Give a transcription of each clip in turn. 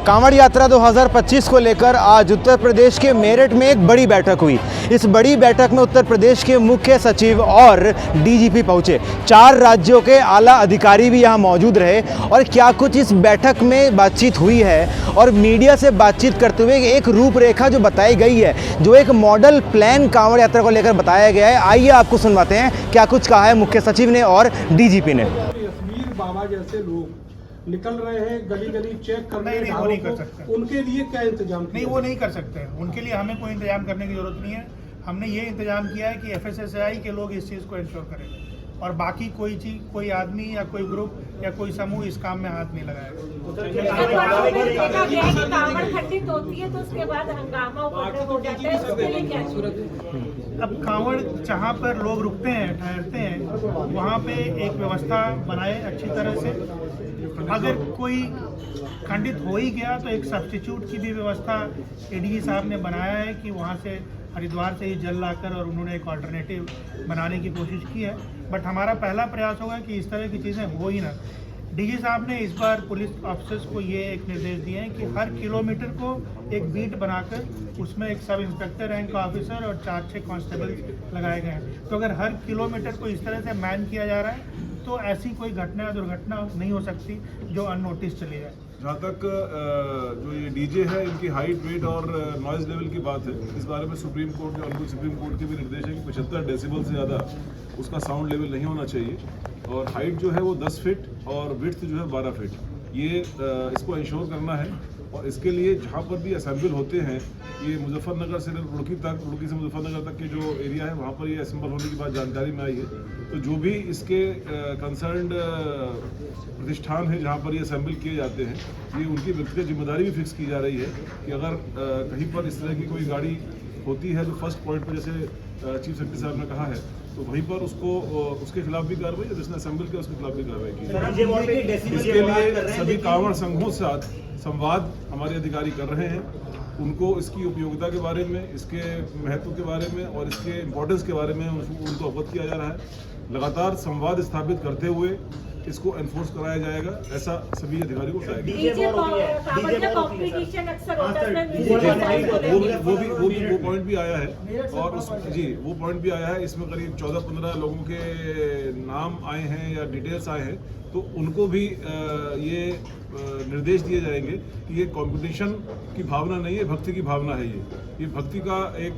कांवड़ यात्रा 2025 को लेकर आज उत्तर प्रदेश के मेरठ में एक बड़ी बैठक हुई। इस बड़ी बैठक में उत्तर प्रदेश के मुख्य सचिव और डीजीपी पहुंचे। 4 राज्यों के आला अधिकारी भी यहां मौजूद रहे और क्या कुछ इस बैठक में बातचीत हुई है और मीडिया से बातचीत करते हुए एक रूपरेखा जो बताई गई है, जो एक मॉडल प्लान कांवड़ यात्रा को लेकर बताया गया है। आइए आपको सुनवाते हैं क्या कुछ कहा है मुख्य सचिव ने और डीजीपी ने। बाबा जैसे लोग निकल रहे हैं गली गली चेक करने, वो नहीं कर सकते। उनके लिए क्या इंतजाम? नहीं, वो नहीं कर सकते। उनके लिए हमें कोई इंतजाम करने की जरूरत नहीं है। हमने ये इंतजाम किया है कि एफएसएसएआई के लोग इस चीज़ को इंश्योर करें और बाकी कोई चीज, कोई आदमी या कोई ग्रुप या कोई समूह इस काम में हाथ नहीं लगाएगा। अब कांवड़ जहाँ पर लोग रुकते हैं, ठहरते हैं, वहाँ पे एक व्यवस्था बनाए अच्छी तरह से। अगर कोई खंडित हो ही गया तो एक सब्स्टिट्यूट की भी व्यवस्था एडीजी साहब ने बनाया है कि वहाँ से हरिद्वार से ही जल लाकर और उन्होंने एक अल्टरनेटिव बनाने की कोशिश की है। बट हमारा पहला प्रयास होगा कि इस तरह की चीज़ें हो ही ना। डीजी साहब ने इस बार पुलिस ऑफिसर्स को ये एक निर्देश दिए हैं कि हर किलोमीटर को एक बीट बनाकर उसमें एक सब इंस्पेक्टर रैंक का ऑफिसर और 4-6 कांस्टेबल लगाए गए हैं। तो अगर हर किलोमीटर को इस तरह से मैन किया जा रहा है तो ऐसी कोई घटना या दुर्घटना नहीं हो सकती जो अननोटिस चली जाए। जहाँ तक जो ये डीजे है, इनकी हाइट, वेट और नॉइज़ लेवल की बात है, इस बारे में सुप्रीम कोर्ट और सुप्रीम कोर्ट के भी निर्देश है कि 75 डेसिबल से ज़्यादा उसका साउंड लेवल नहीं होना चाहिए और हाइट जो है वो 10 फीट और विड्थ जो है 12 फीट। ये इसको इंश्योर करना है और इसके लिए जहाँ पर भी असेंबल होते हैं, ये मुजफ्फरनगर से रुड़की तक, रुड़की से मुजफ्फरनगर तक के जो एरिया है वहाँ पर ये असेंबल होने की बात जानकारी में आई है। तो जो भी इसके कंसर्न्ड प्रतिष्ठान है जहाँ पर ये असेंबल किए जाते हैं, ये उनकी व्यक्तिगत जिम्मेदारी भी फिक्स की जा रही है कि अगर कहीं पर इस तरह की कोई गाड़ी होती है तो फर्स्ट पॉइंट पर, जैसे चीफ सेक्रेटरी साहब ने कहा है, तो वहीं पर उसको उसके खिलाफ भी कार्रवाई, जिसने असेंबल किया उसके खिलाफ भी कार्रवाई की। इसके लिए सभी कांवड़ संघों के साथ संवाद हमारे अधिकारी कर रहे हैं। उनको इसकी उपयोगिता के बारे में, इसके महत्व के बारे में और इसके इम्पोर्टेंस के बारे में उनको अवगत किया जा रहा है। लगातार संवाद स्थापित करते हुए इसको एनफोर्स कराया जाएगा, ऐसा सभी अधिकारियों को वो पॉइंट भी आया है और वो पॉइंट भी आया है। इसमें करीब 14-15 लोगों के नाम आए हैं या डिटेल्स आए हैं, तो उनको भी ये निर्देश दिए जाएंगे कि ये कंपटीशन की भावना नहीं है, भक्ति की भावना है। ये भक्ति का एक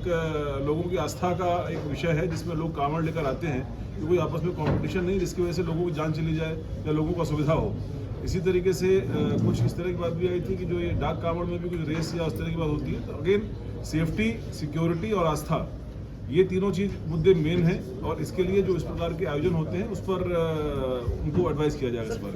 लोगों की आस्था का एक विषय है जिसमें लोग कांवड़ लेकर आते हैं। कि कोई आपस में कंपटीशन नहीं जिसकी वजह से लोगों की जान चली जाए या लोगों को असुविधा हो। इसी तरीके से कुछ इस तरह की बात भी आई थी कि जो ये डाक कांवड़ में भी कुछ रेस या उस तरह की बात होती है, तो अगेन सेफ्टी, सिक्योरिटी और आस्था, ये तीनों चीज़ मुद्दे मेन हैं और इसके लिए जो इस प्रकार के आयोजन होते हैं उस पर उनको एडवाइस किया जाएगा। इस पर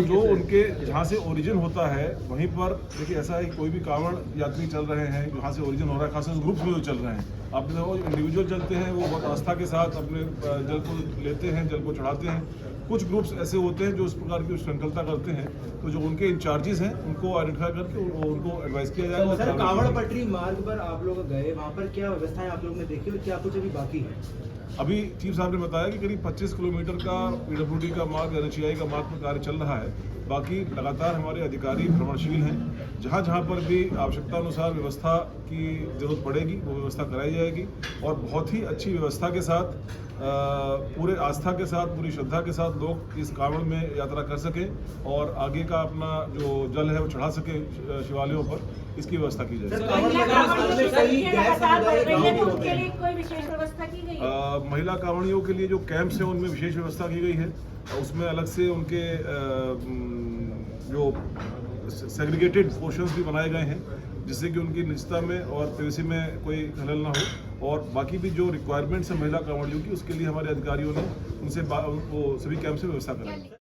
जो उनके जहाँ से ओरिजिन होता है वहीं पर देखिए, ऐसा है कि कोई भी कांवड़ यात्री चल रहे हैं जहाँ से ओरिजिन हो रहा है, खासकर ग्रुप्स में जो चल रहे हैं, आपने देखो इंडिविजुअल चलते हैं वो बहुत आस्था के साथ अपने जल को लेते हैं, जल को चढ़ाते हैं। कुछ ग्रुप्स ऐसे होते हैं जो इस प्रकार की संकल्पना करते हैं, तो जो उनके इंचार्जेस हैं उनको आइडेंटिफाई करके उनको एडवाइस किया जाएगा। सर, कांवड़ पटरी मार्ग पर आप लोग गए, वहाँ पर क्या व्यवस्थाएं आप लोगों ने देखी और क्या कुछ अभी बाकी है? अभी चीफ साहब ने बताया कि करीब 25 किलोमीटर का पीडब्ल्यूडी का मार्ग, एनएचएआई का मार्ग पर कार्य चल रहा है। बाकी लगातार हमारे अधिकारी भ्रमणशील हैं। जहाँ जहाँ पर भी आवश्यकता अनुसार व्यवस्था की जरूरत पड़ेगी वो व्यवस्था कराई जाएगी और बहुत ही अच्छी व्यवस्था के साथ, पूरे आस्था के साथ, पूरी श्रद्धा के साथ लोग इस कांवड़ में यात्रा कर सकें और आगे का अपना जो जल है वो चढ़ा सके शिवालयों पर, इसकी व्यवस्था की जाए। महिला कांवड़ियों के लिए जो कैंप्स हैं उनमें विशेष व्यवस्था की गई है। उसमें अलग से उनके जो सेग्रीगेटेड पोर्शंस भी बनाए गए हैं जिससे कि उनकी निजता में और प्राइवेसी में कोई खलल ना हो और बाकी भी जो रिक्वायरमेंट्स है महिला कांवड़ियों की, उसके लिए हमारे अधिकारियों ने उनसे वो सभी कैंप से व्यवस्था कराई।